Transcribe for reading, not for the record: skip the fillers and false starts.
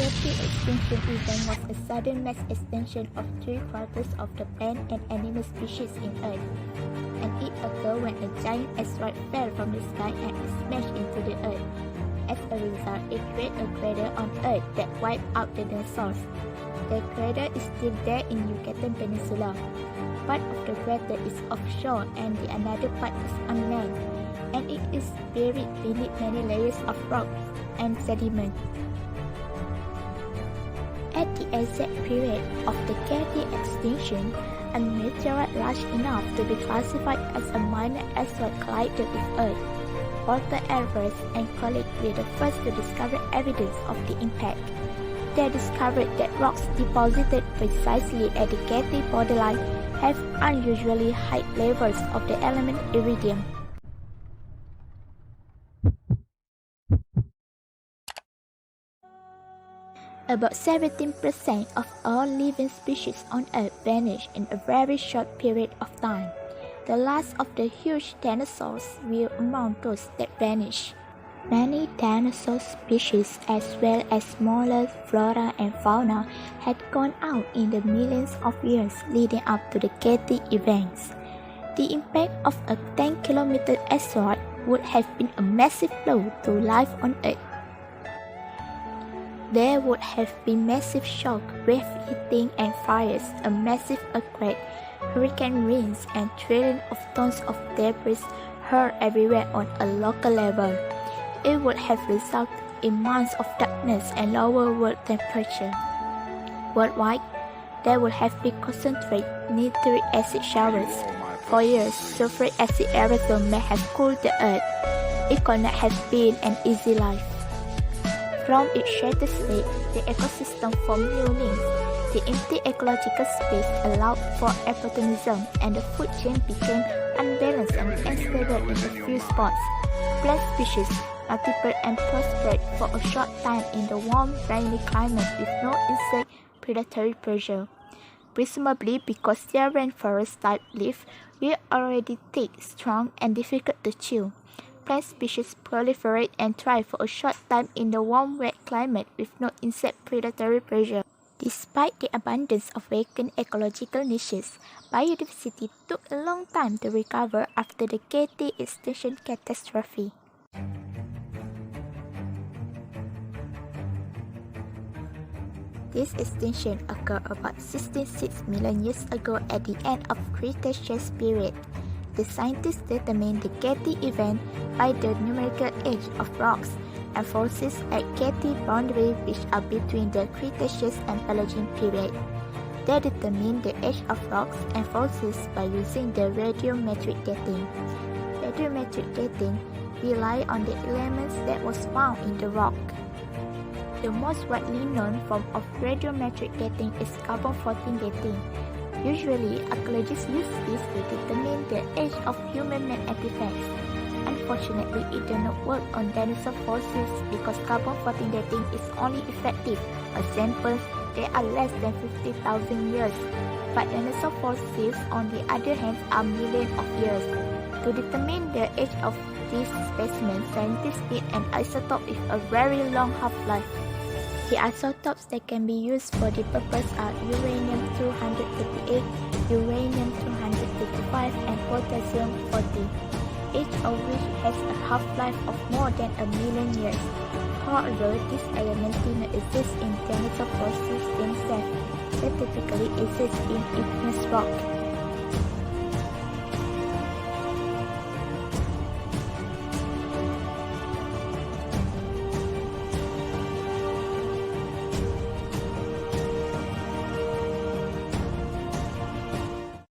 KT extinction event was a sudden mass extinction of 3/4 of the plant and animal species in Earth, and it occurred when a giant asteroid fell from the sky and smashed into the Earth. As a result, it created a crater on Earth that wiped out the dinosaurs. The crater is still there in Yucatan Peninsula. Part of the crater is offshore and the another part is on land, and it is buried beneath many layers of rocks and sediment. At the exact period of the KT extinction, a meteorite large enough to be classified as a minor asteroid collided with Earth. Walter Everest and colleagues were the first to discover evidence of the impact. They discovered that rocks deposited precisely at the KT borderline have unusually high levels of the element iridium. About 17% of all living species on Earth vanished in a very short period of time. The last of the huge dinosaurs were among those that vanished. Many dinosaur species as well as smaller flora and fauna had gone out in the millions of years leading up to the KT events. The impact of a 10-kilometer asteroid would have been a massive blow to life on Earth. There would have been massive shock, wave heating and fires, a massive earthquake, hurricane winds, and trillions of tons of debris hurled everywhere on a local level. It would have resulted in months of darkness and lower world temperature. Worldwide, there would have been concentrated nitric acid showers. For years, sulfuric acid aerosol may have cooled the Earth. It could not have been an easy life. From its shattered state, the ecosystem formed new links. The empty ecological space allowed for opportunism, and the food chain became unbalanced and unstable in a few spots. Plant species multiplied and prospered for a short time in the warm, rainy climate with no insect predatory pressure, presumably because their rainforest-type leaves were already thick, strong, and difficult to chew. Plant species proliferate and thrive for a short time in the warm, wet climate with no insect predatory pressure. Despite the abundance of vacant ecological niches, biodiversity took a long time to recover after the KT extinction catastrophe. This extinction occurred about 66 million years ago at the end of Cretaceous period. The scientists determined the KT event by the numerical age of rocks and fossils at KT boundary which are between the Cretaceous and Paleogene period. They determined the age of rocks and fossils by using the radiometric dating. Radiometric dating relies on the elements that was found in the rock. The most widely known form of radiometric dating is carbon-14 dating. Usually, archaeologists use this to determine the age of human-made artifacts. Unfortunately, it does not work on dinosaur fossils because carbon-14 dating is only effective on samples that are less than 50,000 years. But dinosaur fossils, on the other hand, are millions of years. To determine the age of these specimens, scientists need an isotope with a very long half-life. The isotopes that can be used for the purpose are uranium-238, uranium-235, and potassium-40, each of which has a half-life of more than 1,000,000 years. However, these elements do not exist in dinosaur fossils themselves. They typically exist in igneous rock.